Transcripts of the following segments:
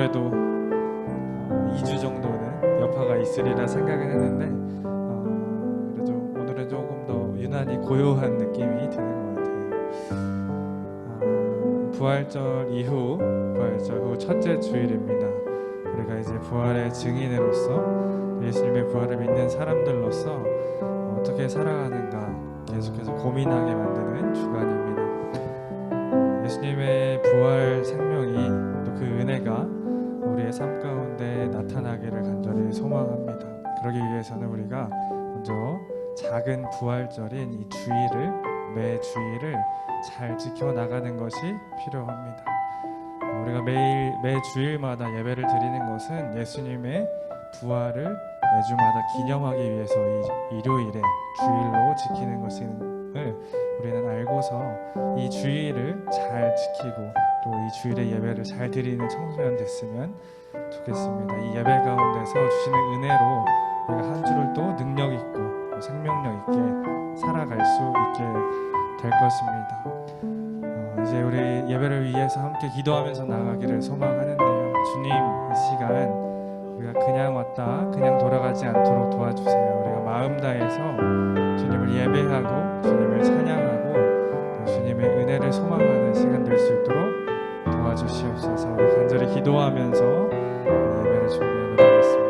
아무래도 2주 정도는 여파가 있으리라 생각은 했는데 그래도 오늘은 조금 더 유난히 고요한 느낌이 드는 것 같아요. 부활절 후 첫째 주일입니다. 우리가 이제 부활의 증인으로서 예수님의 부활을 믿는 사람들로서 어떻게 살아가는가 계속해서 고민하게 만드는 주간입니다. 예수님의 부활 생명이 또 그 은혜가 우리의 삶 가운데 나타나기를 간절히 소망합니다. 그러기 위해서는 우리가 먼저 작은 부활절인 이 매 주일을 잘 지켜나가는 것이 필요합니다. 우리가 매 주일마다 예배를 드리는 것은 예수님의 부활을 매주마다 기념하기 위해서 이 일요일에 주일로 지키는 것임을 우리는 알고서 이 주일을 잘 지키고 또 이 주일의 예배를 잘 드리는 청소년 됐으면 좋겠습니다. 이 예배 가운데서 주시는 은혜로 우리가 한 주를 또 능력 있고 생명력 있게 살아갈 수 있게 될 것입니다. 이제 우리 예배를 위해서 함께 기도하면서 나가기를 소망하는데요. 주님, 이 시간 우리가 그냥 왔다 그냥 돌아가지 않도록 도와주세요. 우리가 마음 다해서 주님을 예배하고 주님을 찬양하고 주님의 은혜를 소망하는 시간 될 수 있도록 도와주시옵소서. 우리 간절히 기도하면서 예배를 준비하도록 하겠습니다.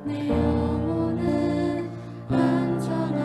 내 영혼은 완전한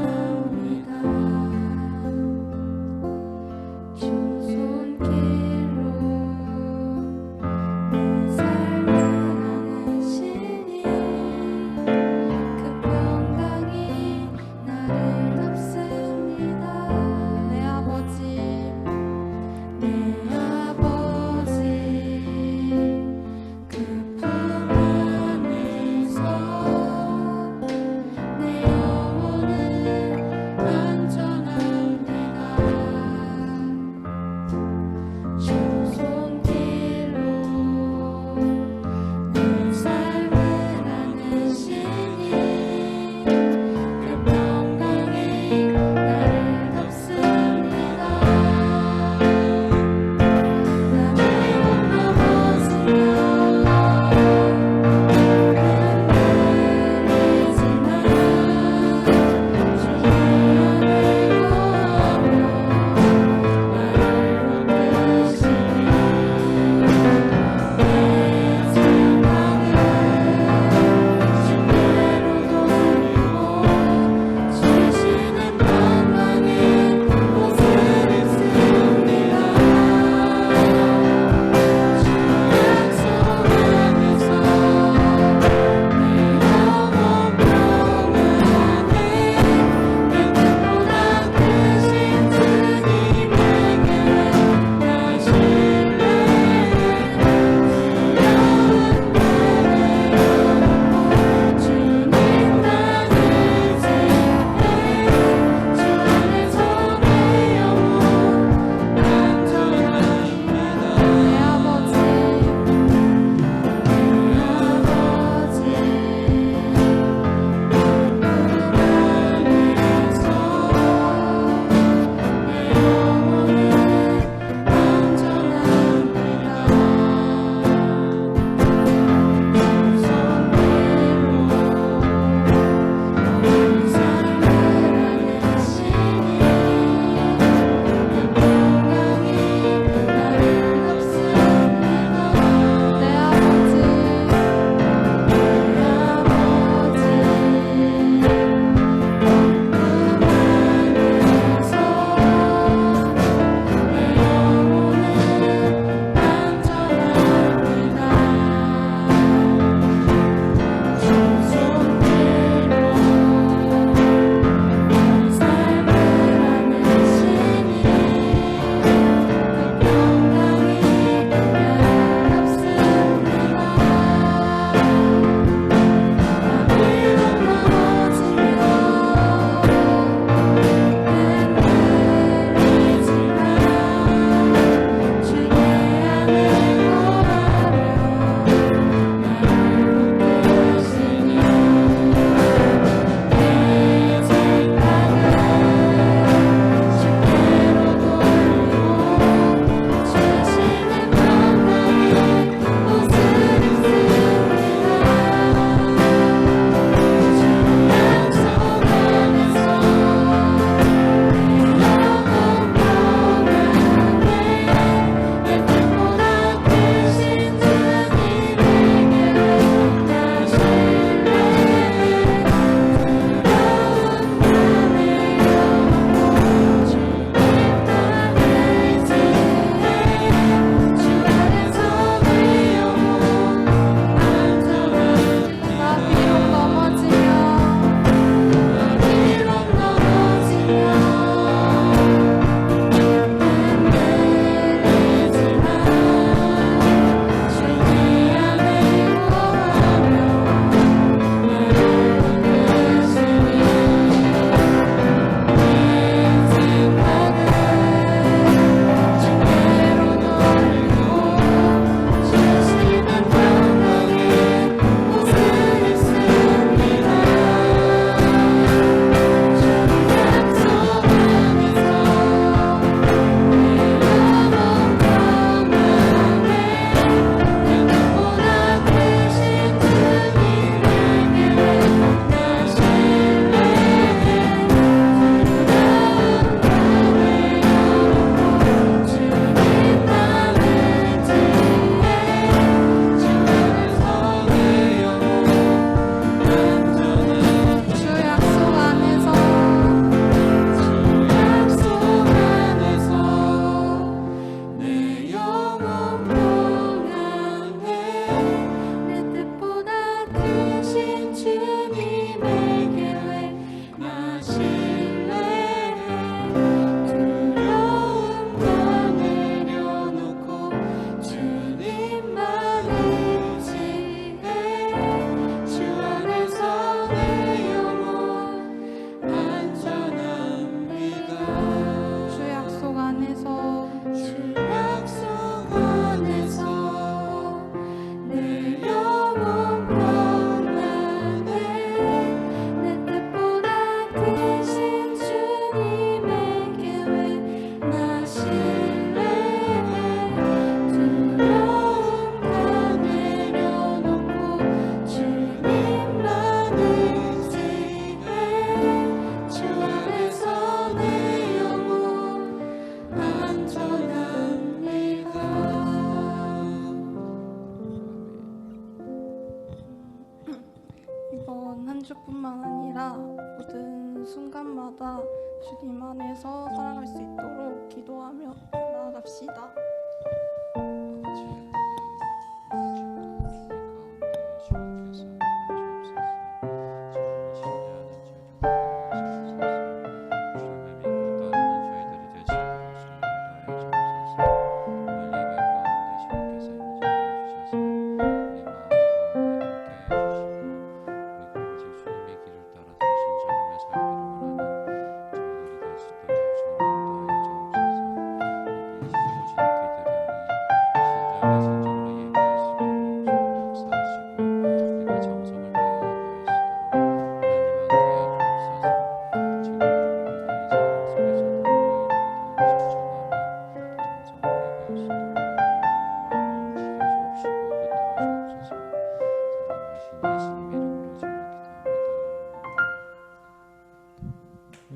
날마다 주님 안에서 살아갈 수 있도록 기도하며 나아갑시다.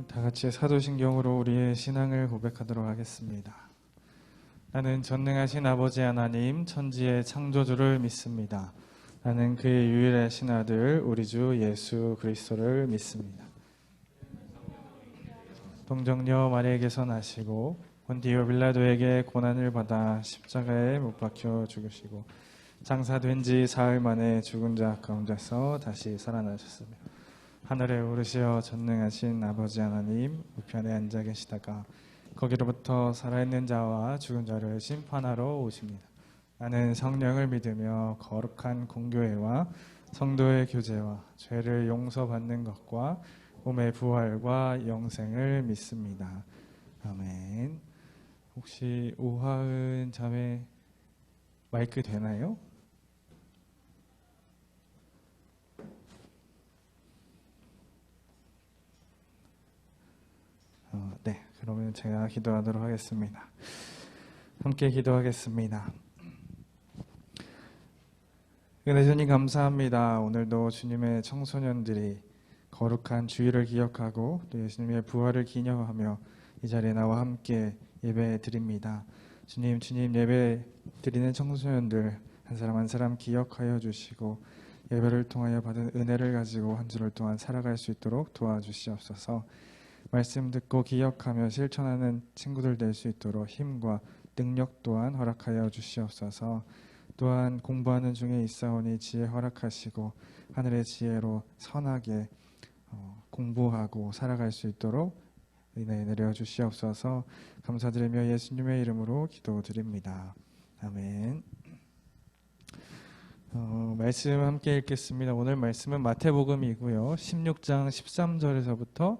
다 같이 사도신경으로 우리의 신앙을 고백하도록 하겠습니다. 나는 전능하신 아버지 하나님 천지의 창조주를 믿습니다. 나는 그의 유일하신 아들 우리 주 예수 그리스도를 믿습니다. 동정녀 마리아에게서 나시고 본디오 빌라도에게 고난을 받아 십자가에 못 박혀 죽으시고 장사된 지 사흘 만에 죽은 자 가운데서 다시 살아나셨으며 하늘에 오르시어 전능하신 아버지 하나님 우편에 앉아 계시다가 거기로부터 살아있는 자와 죽은 자를 심판하러 오십니다. 나는 성령을 믿으며 거룩한 공교회와 성도의 교제와 죄를 용서받는 것과 몸의 부활과 영생을 믿습니다. 아멘. 혹시 오하은 자매 마이크 되나요? 네, 그러면 제가 기도하도록 하겠습니다. 함께 기도하겠습니다. 은혜 주님 감사합니다. 오늘도 주님의 청소년들이 거룩한 주일을 기억하고 또 예수님의 부활을 기념하며 이 자리에 나와 함께 예배 드립니다. 주님 예배 드리는 청소년들 한 사람 한 사람 기억하여 주시고 예배를 통하여 받은 은혜를 가지고 한 주를 동안 살아갈 수 있도록 도와주시옵소서. 말씀 듣고 기억하며 실천하는 친구들 될 수 있도록 힘과 능력 또한 허락하여 주시옵소서. 또한 공부하는 중에 있사오니 지혜 허락하시고 하늘의 지혜로 선하게 공부하고 살아갈 수 있도록 은혜 내려 주시옵소서. 감사드리며 예수님의 이름으로 기도드립니다. 아멘. 말씀 함께 읽겠습니다. 오늘 말씀은 마태복음이고요. 16장 13절에서부터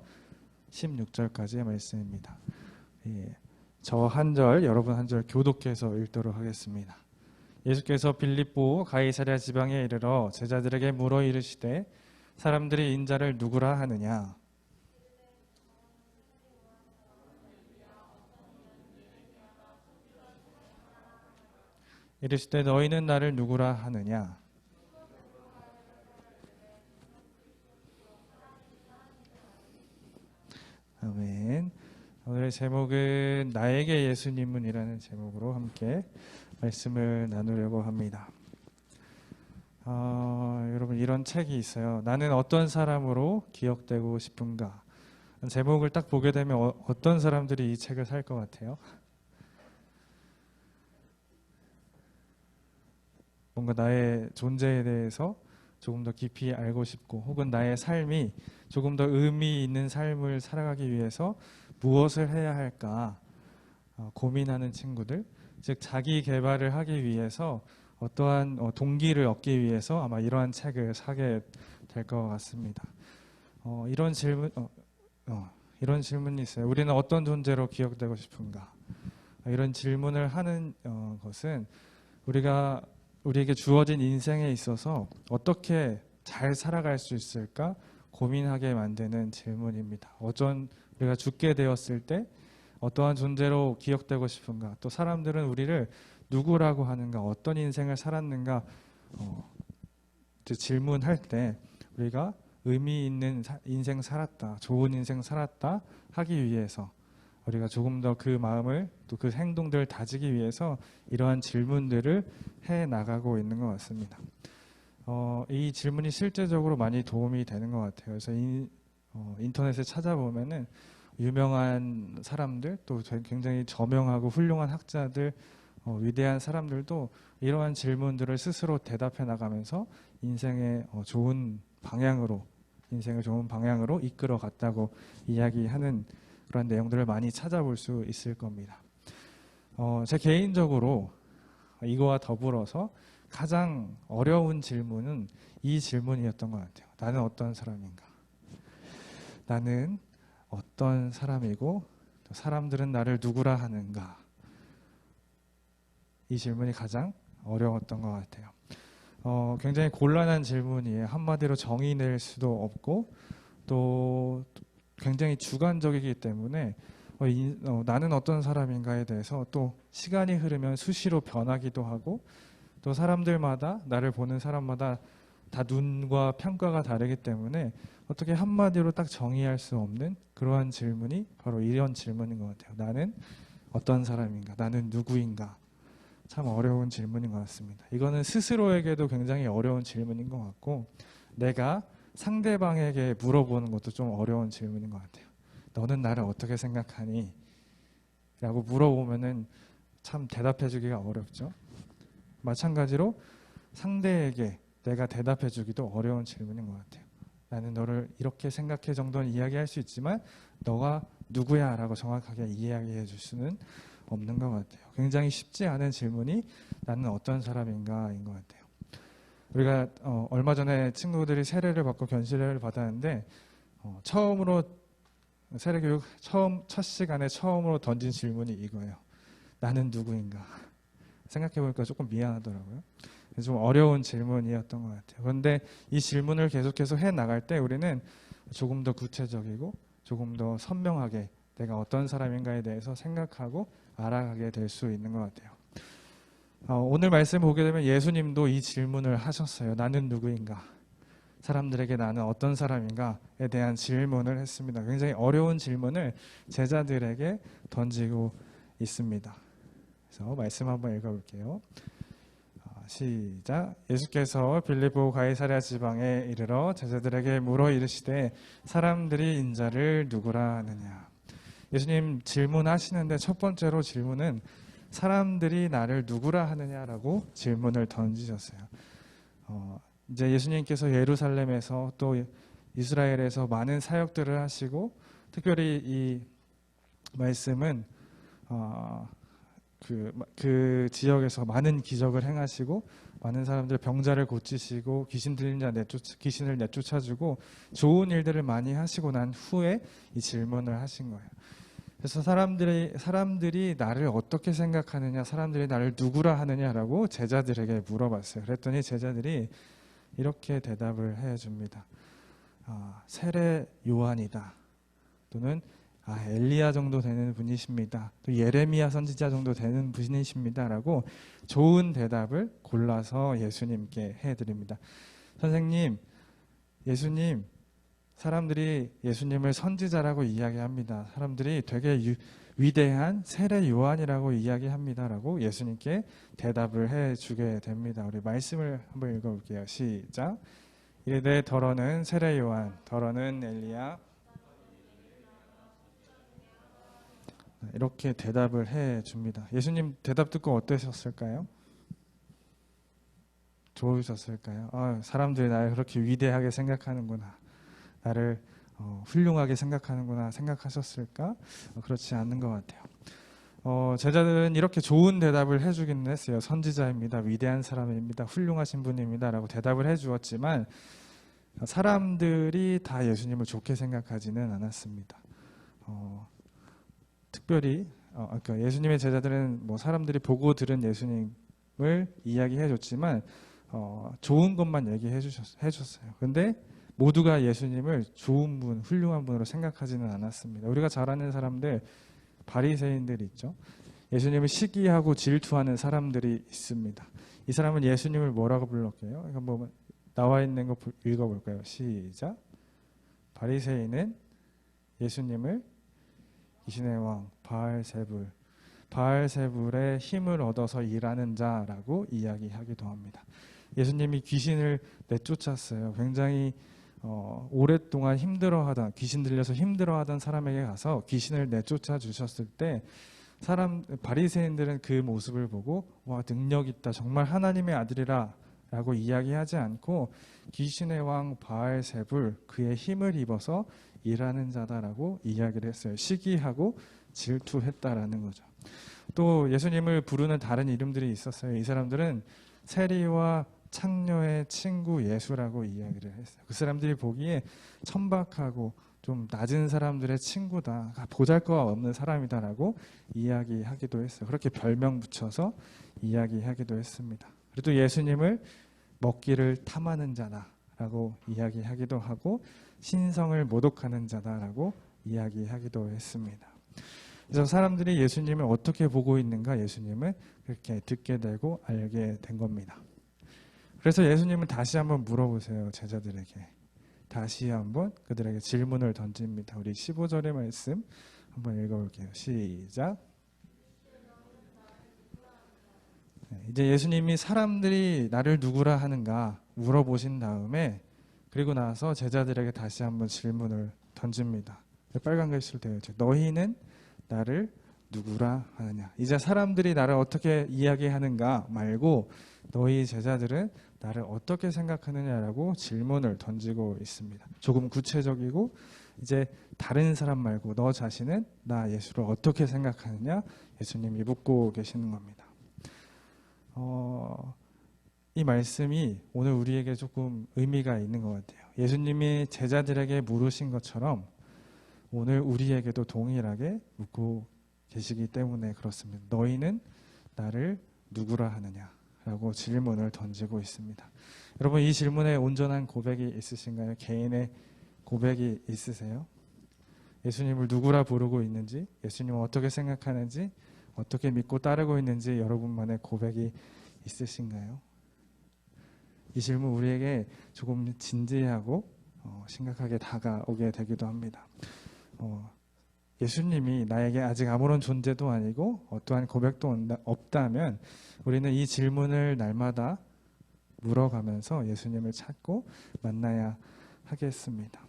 16절까지의 말씀입니다. 예, 저 한 절, 여러분 한 절 교독해서 읽도록 하겠습니다. 예수께서 빌립보 가이사랴 지방에 이르러 제자들에게 물어 이르시되 사람들이 인자를 누구라 하느냐? 이르시되 너희는 나를 누구라 하느냐? 아멘. 오늘의 제목은 나에게 예수님은 이라는 제목으로 함께 말씀을 나누려고 합니다. 여러분 이런 책이 있어요. 나는 어떤 사람으로 기억되고 싶은가? 제목을 딱 보게 되면 어떤 사람들이 이 책을 살 것 같아요? 뭔가 나의 존재에 대해서 조금 더 깊이 알고 싶고 혹은 나의 삶이 조금 더 의미 있는 삶을 살아가기 위해서 무엇을 해야 할까 고민하는 친구들, 즉 자기 개발을 하기 위해서 어떠한 동기를 얻기 위해서 아마 이러한 책을 사게 될 것 같습니다. 이런 질문이 있어요. 우리는 어떤 존재로 기억되고 싶은가? 이런 질문을 하는 것은 우리에게 주어진 인생에 있어서 어떻게 잘 살아갈 수 있을까 고민하게 만드는 질문입니다. 우리가 죽게 되었을 때 어떠한 존재로 기억되고 싶은가? 또 사람들은 우리를 누구라고 하는가? 어떤 인생을 살았는가? 질문할 때 우리가 의미 있는 인생 살았다, 좋은 인생 살았다 하기 위해서 우리가 조금 더 그 마음을 또 그 행동들을 다지기 위해서 이러한 질문들을 해 나가고 있는 것 같습니다. 이 질문이 실제적으로 많이 도움이 되는 것 같아요. 그래서 인터넷에 찾아보면은 유명한 사람들 또 굉장히 저명하고 훌륭한 학자들 위대한 사람들도 이러한 질문들을 스스로 대답해 나가면서 인생의 좋은 방향으로 인생을 좋은 방향으로 이끌어 갔다고 이야기하는 그런 내용들을 많이 찾아볼 수 있을 겁니다. 제 개인적으로 이거와 더불어서 가장 어려운 질문은 이 질문이었던 것 같아요. 나는 어떤 사람인가? 나는 어떤 사람이고 또 사람들은 나를 누구라 하는가? 이 질문이 가장 어려웠던 것 같아요. 굉장히 곤란한 질문이에요. 한마디로 정의 낼 수도 없고 또 굉장히 주관적이기 때문에 나는 어떤 사람인가에 대해서 또 시간이 흐르면 수시로 변하기도 하고 또 사람들마다 나를 보는 사람마다 다 눈과 평가가 다르기 때문에 어떻게 한마디로 딱 정의할 수 없는 그러한 질문이 바로 이런 질문인 것 같아요. 나는 어떤 사람인가? 나는 누구인가? 참 어려운 질문인 것 같습니다. 이거는 스스로에게도 굉장히 어려운 질문인 것 같고 내가 상대방에게 물어보는 것도 좀 어려운 질문인 것 같아요. 너는 나를 어떻게 생각하니? 라고 물어보면은 참 대답해 주기가 어렵죠. 마찬가지로 상대에게 내가 대답해 주기도 어려운 질문인 것 같아요. 나는 너를 이렇게 생각해 정도는 이야기할 수 있지만 너가 누구야? 라고 정확하게 이야기해 줄 수는 없는 것 같아요. 굉장히 쉽지 않은 질문이 나는 어떤 사람인가인 것 같아요. 우리가 얼마 전에 친구들이 세례를 받고 견실을 받았는데 처음으로 세례교육 첫 시간에 처음으로 던진 질문이 이거예요. 나는 누구인가? 생각해보니까 조금 미안하더라고요. 좀 어려운 질문이었던 것 같아요. 그런데 이 질문을 계속해서 해나갈 때 우리는 조금 더 구체적이고 조금 더 선명하게 내가 어떤 사람인가에 대해서 생각하고 알아가게 될 수 있는 것 같아요. 오늘 말씀 보게 되면 예수님도 이 질문을 하셨어요. 나는 누구인가? 사람들에게 나는 어떤 사람인가에 대한 질문을 했습니다. 굉장히 어려운 질문을 제자들에게 던지고 있습니다. 그래서 말씀 한번 읽어볼게요. 시작. 예수께서 빌립보 가이사랴 지방에 이르러 제자들에게 물어 이르시되 사람들이 인자를 누구라 하느냐. 예수님 질문하시는데 첫 번째로 질문은 사람들이 나를 누구라 하느냐라고 질문을 던지셨어요. 이제 예수님께서 예루살렘에서 또 이스라엘에서 많은 사역들을 하시고 특별히 이 말씀은 그 지역에서 많은 기적을 행하시고 많은 사람들 병자를 고치시고 귀신 들린 자 귀신을 내쫓아주고 좋은 일들을 많이 하시고 난 후에 이 질문을 하신 거예요. 그래서 사람들이 나를 어떻게 생각하느냐, 사람들이 나를 누구라 하느냐라고 제자들에게 물어봤어요. 그랬더니 제자들이 이렇게 대답을 해줍니다. 세례 요한이다. 또는 엘리야 정도 되는 분이십니다. 또 예레미야 선지자 정도 되는 분이십니다라고 좋은 대답을 골라서 예수님께 해드립니다. 선생님, 예수님, 사람들이 예수님을 선지자라고 이야기합니다. 사람들이 되게 위대한 세례 요한이라고 이야기합니다라고 예수님께 대답을 해주게 됩니다. 우리 말씀을 한번 읽어볼게요. 시작. 이르되 더러는 세례 요한, 더러는 엘리야. 이렇게 대답을 해줍니다. 예수님 대답 듣고 어떠셨을까요? 좋으셨을까요? 사람들이 나를 그렇게 위대하게 생각하는구나. 나를 훌륭하게 생각하는구나 생각하셨을까? 그렇지 않는 것 같아요. 제자들은 이렇게 좋은 대답을 해주기는 했어요. 선지자입니다. 위대한 사람입니다. 훌륭하신 분입니다. 라고 대답을 해주었지만 사람들이 다 예수님을 좋게 생각하지는 않았습니다. 특별히 그러니까 예수님의 제자들은 뭐 사람들이 보고 들은 예수님을 이야기해 줬지만 좋은 것만 얘기해 줬어요. 그런데 모두가 예수님을 좋은 분, 훌륭한 분으로 생각하지는 않았습니다. 우리가 잘 아는 사람들, 바리새인들이 있죠. 예수님을 시기하고 질투하는 사람들이 있습니다. 이 사람은 예수님을 뭐라고 불렀게요? 이거 뭐 나와 있는 거 읽어볼까요? 시작. 바리새인은 예수님을 귀신의 왕 바알세불의 힘을 얻어서 일하는 자라고 이야기하기도 합니다. 예수님이 귀신을 내쫓았어요. 굉장히 오랫동안 힘들어하던 귀신 들려서 힘들어하던 사람에게 가서 귀신을 내쫓아 주셨을 때 바리새인들은 그 모습을 보고 와 능력 있다 정말 하나님의 아들이라 라고 이야기하지 않고 귀신의 왕 바알세불 그의 힘을 입어서 일하는 자다라고 이야기를 했어요. 시기하고 질투했다라는 거죠. 또 예수님을 부르는 다른 이름들이 있었어요. 이 사람들은 세리와 창녀의 친구 예수라고 이야기를 했어요. 그 사람들이 보기에 천박하고 좀 낮은 사람들의 친구다, 보잘것없는 사람이다라고 이야기하기도 했어요. 그렇게 별명 붙여서 이야기하기도 했습니다. 그리고 또 예수님을 먹기를 탐하는 자다라고 이야기하기도 하고 신성을 모독하는 자다라고 이야기하기도 했습니다. 그래서 사람들이 예수님을 어떻게 보고 있는가 예수님을 그렇게 듣게 되고 알게 된 겁니다. 그래서 예수님은 다시 한번 물어보세요. 제자들에게. 다시 한번 그들에게 질문을 던집니다. 우리 15절의 말씀 한번 읽어볼게요. 시작. 이제 예수님이 사람들이 나를 누구라 하는가 물어보신 다음에 그리고 나서 제자들에게 다시 한번 질문을 던집니다. 빨간 글씨로 되어 있죠. 너희는 나를 누구라 하느냐. 이제 사람들이 나를 어떻게 이야기하는가 말고 너희 제자들은 나를 어떻게 생각하느냐라고 질문을 던지고 있습니다. 조금 구체적이고 이제 다른 사람 말고 너 자신은 나 예수를 어떻게 생각하느냐 예수님이 묻고 계시는 겁니다. 이 말씀이 오늘 우리에게 조금 의미가 있는 것 같아요. 예수님이 제자들에게 물으신 것처럼 오늘 우리에게도 동일하게 묻고 계시기 때문에 그렇습니다. 너희는 나를 누구라 하느냐 라고 질문을 던지고 있습니다. 여러분 이 질문에 온전한 고백이 있으신가요? 개인의 고백이 있으세요? 예수님을 누구라 부르고 있는지, 예수님을 어떻게 생각하는지, 어떻게 믿고 따르고 있는지 여러분만의 고백이 있으신가요? 이 질문 우리에게 조금 진지하고 심각하게 다가오게 되기도 합니다. 예수님이 나에게 아직 아무런 존재도 아니고 어떠한 고백도 없다면 우리는 이 질문을 날마다 물어가면서 예수님을 찾고 만나야 하겠습니다.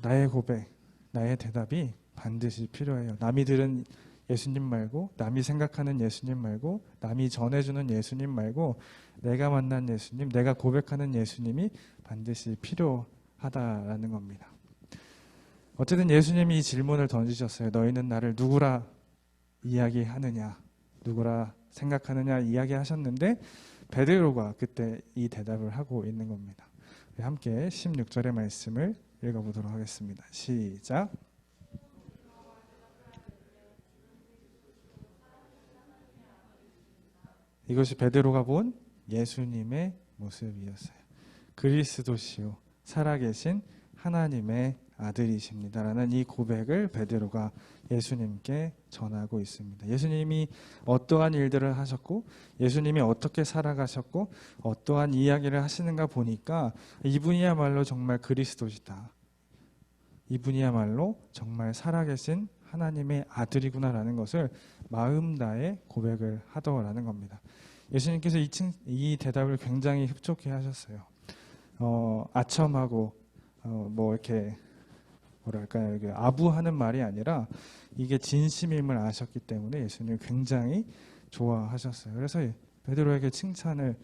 나의 고백, 나의 대답이 반드시 필요해요. 남이 들은 예수님 말고, 남이 생각하는 예수님 말고, 남이 전해주는 예수님 말고 내가 만난 예수님, 내가 고백하는 예수님이 반드시 필요하다라는 겁니다. 어쨌든 예수님이 이 질문을 던지셨어요. 너희는 나를 누구라 이야기하느냐, 누구라 생각하느냐 이야기하셨는데 베드로가 그때 이 대답을 하고 있는 겁니다. 함께 16절의 말씀을 읽어보도록 하겠습니다. 시작. 이것이 베드로가 본 예수님의 모습이었어요. 그리스도시요 살아계신 하나님의 아들이십니다라는 이 고백을 베드로가 예수님께 전하고 있습니다. 예수님이 어떠한 일들을 하셨고 예수님이 어떻게 살아가셨고 어떠한 이야기를 하시는가 보니까 이분이야말로 정말 그리스도시다. 이분이야말로 정말 살아계신 하나님의 아들이구나라는 것을 마음 다해 고백을 하더라는 겁니다. 예수님께서 이 대답을 굉장히 흡족해 하셨어요. 아첨하고 이렇게 뭐랄까요, 이게 아부하는 말이 아니라 이게 진심임을 아셨기 때문에 예수님이 굉장히 좋아하셨어요. 그래서 베드로에게 칭찬을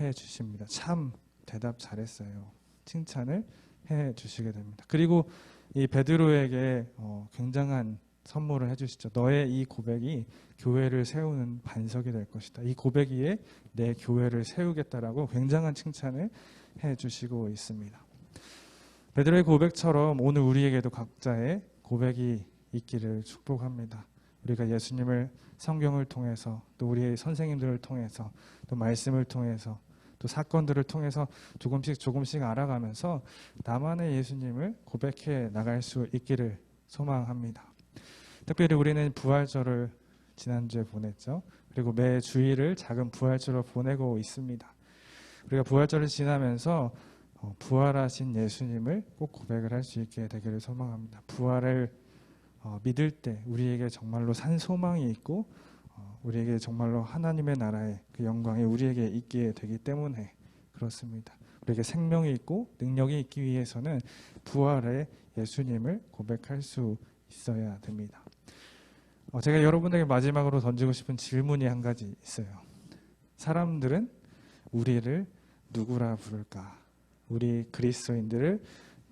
해 주십니다. 참 대답 잘했어요. 칭찬을 해 주시게 됩니다. 그리고 이 베드로에게 굉장한 선물을 해주시죠. 너의 이 고백이 교회를 세우는 반석이 될 것이다. 이 고백 위에 내 교회를 세우겠다라고 굉장한 칭찬을 해주시고 있습니다. 베드로의 고백처럼 오늘 우리에게도 각자의 고백이 있기를 축복합니다. 우리가 예수님을 성경을 통해서 또 우리의 선생님들을 통해서 또 말씀을 통해서 또 사건들을 통해서 조금씩 알아가면서 나만의 예수님을 고백해 나갈 수 있기를 소망합니다. 특별히 우리는 부활절을 지난주에 보냈죠. 그리고 매 주일을 작은 부활절로 보내고 있습니다. 우리가 부활절을 지나면서 부활하신 예수님을 꼭 고백을 할 수 있게 되기를 소망합니다. 부활을 믿을 때 우리에게 정말로 산 소망이 있고 우리에게 정말로 하나님의 나라의 그 영광이 우리에게 있게 되기 때문에 그렇습니다. 우리에게 생명이 있고 능력이 있기 위해서는 부활의 예수님을 고백할 수 있어야 됩니다. 제가 여러분에게 마지막으로 던지고 싶은 질문이 한 가지 있어요. 사람들은 우리를 누구라 부를까? 우리 그리스도인들을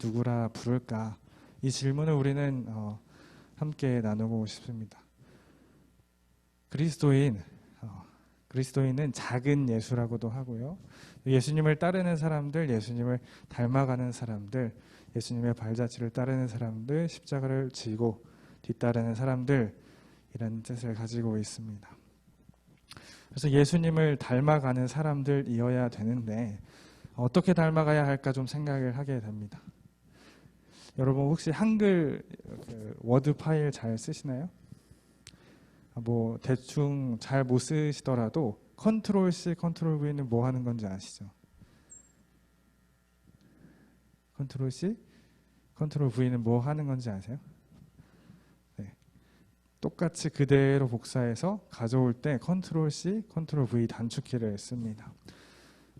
누구라 부를까? 이 질문을 우리는 함께 나누고 싶습니다. 그리스도인은 작은 예수라고도 하고요. 예수님을 따르는 사람들, 예수님을 닮아가는 사람들, 예수님의 발자취를 따르는 사람들, 십자가를 지고 뒤따르는 사람들, 이런 뜻을 가지고 있습니다. 그래서 예수님을 닮아가는 사람들이어야 되는데 어떻게 닮아가야 할까 좀 생각을 하게 됩니다. 여러분 혹시 한글 워드 파일 잘 쓰시나요? 뭐 대충 잘 못 쓰시더라도 컨트롤 C, 컨트롤 V는 뭐 하는 건지 아시죠? 컨트롤 C, 컨트롤 V는 뭐 하는 건지 아세요? 네. 똑같이 그대로 복사해서 가져올 때 컨트롤 C, 컨트롤 V 단축키를 씁니다.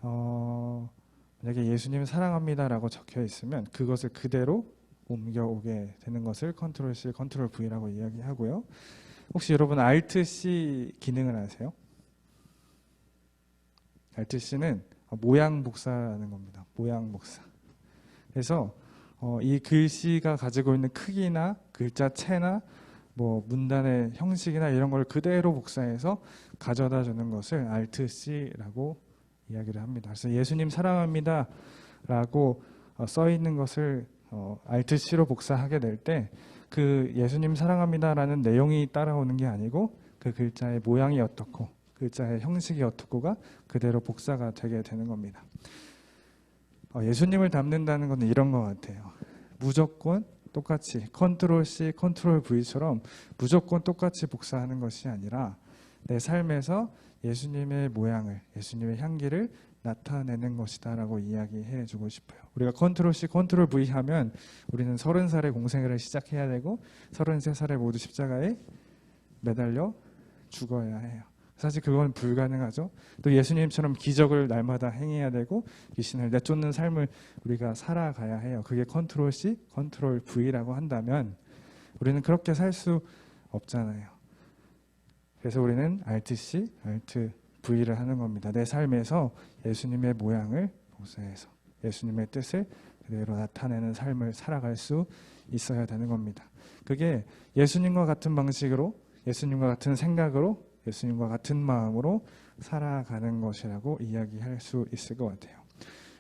만약에 예수님 사랑합니다라고 적혀 있으면 그것을 그대로 옮겨오게 되는 것을 컨트롤 C, 컨트롤 V라고 이야기하고요. 혹시 여러분 Alt C 기능을 아세요? Alt C는 모양 복사하는 겁니다. 모양 복사. 그래서 이 글씨가 가지고 있는 크기나 글자체나 뭐 문단의 형식이나 이런 걸 그대로 복사해서 가져다 주는 것을 Alt C라고 이야기를 합니다. 그래서 예수님 사랑합니다라고 써 있는 것을 Alt C로 복사하게 될 때 그 예수님 사랑합니다라는 내용이 따라오는 게 아니고 그 글자의 모양이 어떻고 글자의 형식이 어떻고가 그대로 복사가 되게 되는 겁니다. 예수님을 닮는다는 건 이런 것 같아요. 무조건 똑같이 컨트롤 C, 컨트롤 V처럼 무조건 똑같이 복사하는 것이 아니라 내 삶에서 예수님의 모양을, 예수님의 향기를 나타내는 것이다 라고 이야기해 주고 싶어요. 우리가 컨트롤 C, 컨트롤 V 하면 우리는 30살에 공생애를 시작해야 되고 33살에 모두 십자가에 매달려 죽어야 해요. 사실 그건 불가능하죠. 또 예수님처럼 기적을 날마다 행해야 되고 귀신을 내쫓는 삶을 우리가 살아가야 해요. 그게 컨트롤 C, 컨트롤 V라고 한다면 우리는 그렇게 살 수 없잖아요. 그래서 우리는 Alt C, Alt V를 하는 겁니다. 내 삶에서 예수님의 모양을 복사해서 예수님의 뜻을 그대로 나타내는 삶을 살아갈 수 있어야 되는 겁니다. 그게 예수님과 같은 방식으로, 예수님과 같은 생각으로, 예수님과 같은 마음으로 살아가는 것이라고 이야기할 수 있을 것 같아요.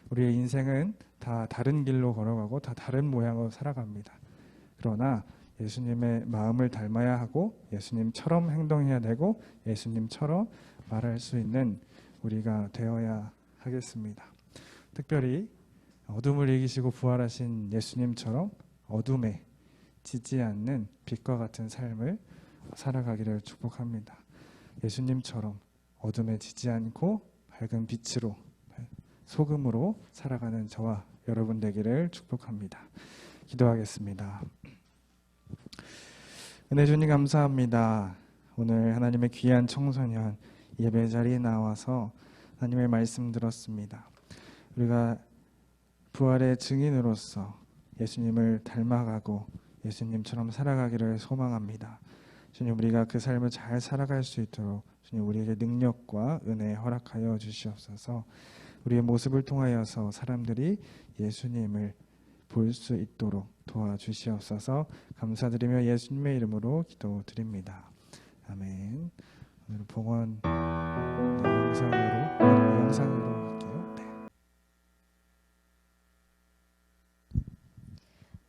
우리의 인생은 다 다른 길로 걸어가고 다 다른 모양으로 살아갑니다. 그러나 예수님의 마음을 닮아야 하고 예수님처럼 행동해야 되고 예수님처럼 말할 수 있는 우리가 되어야 하겠습니다. 특별히 어둠을 이기시고 부활하신 예수님처럼 어둠에 지지 않는 빛과 같은 삶을 살아가기를 축복합니다. 예수님처럼 어둠에 지지 않고 밝은 빛으로 소금으로 살아가는 저와 여러분 되기를 축복합니다. 기도하겠습니다. 은혜 주님 감사합니다. 오늘 하나님의 귀한 청소년 예배 자리에 나와서 하나님의 말씀 들었습니다. 우리가 부활의 증인으로서 예수님을 닮아가고 예수님처럼 살아가기를 소망합니다. 주님, 우리가 그 삶을 잘 살아갈 수 있도록 주님 우리에게 능력과 은혜 허락하여 주시옵소서. 우리의 모습을 통하여서 사람들이 예수님을 볼 수 있도록 도와주시옵소서. 감사드리며 예수님의 이름으로 기도드립니다. 아멘. 오늘 봉헌 영상으로 할게요. 네.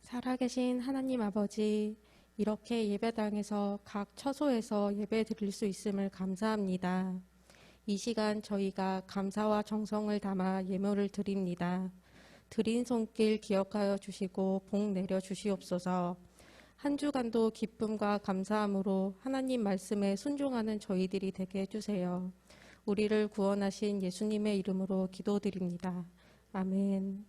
살아계신 하나님 아버지, 이렇게 예배당에서 각 처소에서 예배 드릴 수 있음을 감사합니다. 이 시간 저희가 감사와 정성을 담아 예물을 드립니다. 드린 손길 기억하여 주시고 복 내려 주시옵소서. 한 주간도 기쁨과 감사함으로 하나님 말씀에 순종하는 저희들이 되게 해주세요. 우리를 구원하신 예수님의 이름으로 기도드립니다. 아멘.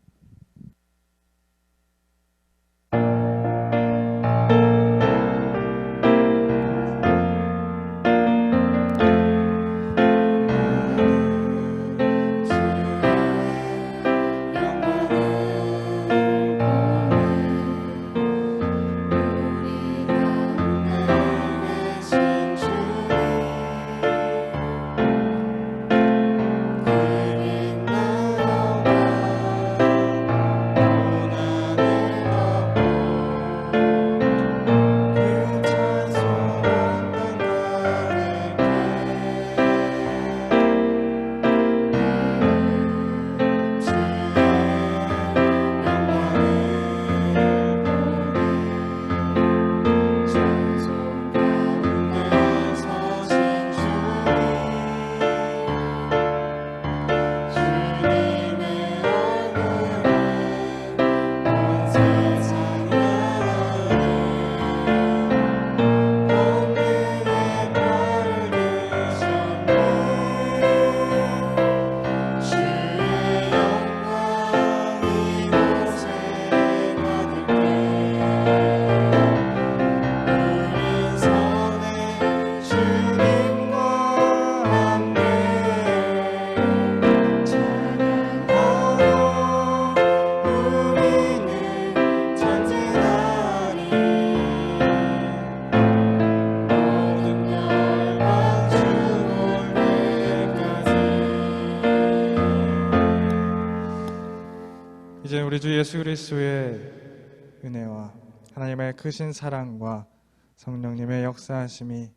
예수 그리스도의 은혜와 하나님의 크신 사랑과 성령님의 역사하심이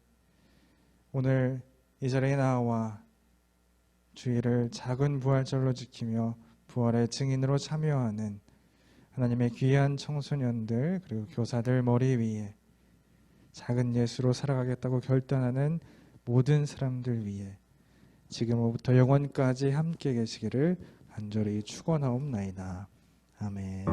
오늘 이 자리에 나와 주일을 작은 부활절로 지키며 부활의 증인으로 참여하는 하나님의 귀한 청소년들 그리고 교사들 머리 위에 작은 예수로 살아가겠다고 결단하는 모든 사람들 위해 지금부터 영원까지 함께 계시기를 간절히 축원하옵나이다. 아멘.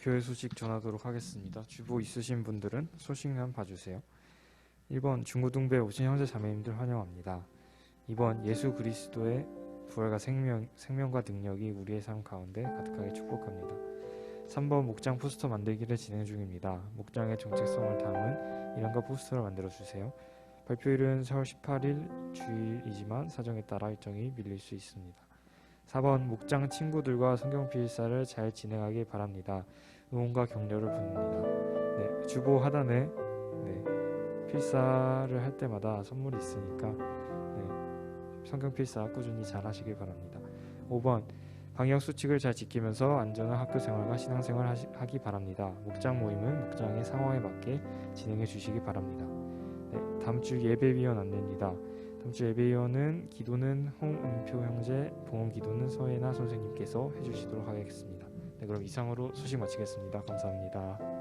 교회 소식 전하도록 하겠습니다. 주보 있으신 분들은 소식만 봐주세요. 1번 중고등부에 오신 형제 자매님들 환영합니다. 2번 예수 그리스도의 부활과 생명과 능력이 우리의 삶 가운데 가득하게 축복합니다. 3번 목장 포스터 만들기를 진행 중입니다. 목장의 정체성을 담은 이름과 포스터를 만들어주세요. 발표일은 4월 18일 주일이지만 사정에 따라 일정이 밀릴 수 있습니다. 4번 목장 친구들과 성경 필사를 잘 진행하길 바랍니다. 응원과 격려를 부릅니다. 네, 주보 하단에 필사를 할 때마다 선물이 있으니까 성경 필사 꾸준히 잘 하시길 바랍니다. 5번 방역 수칙을 잘 지키면서 안전한 학교 생활과 신앙생활 하기 바랍니다. 목장 모임은 목장의 상황에 맞게 진행해 주시기 바랍니다. 네, 다음 주 예배위원 안내입니다. 다음 주 예배위원은 기도는 홍은표 형제, 봉헌 기도는 서예나 선생님께서 해주시도록 하겠습니다. 네, 그럼 이상으로 소식 마치겠습니다. 감사합니다.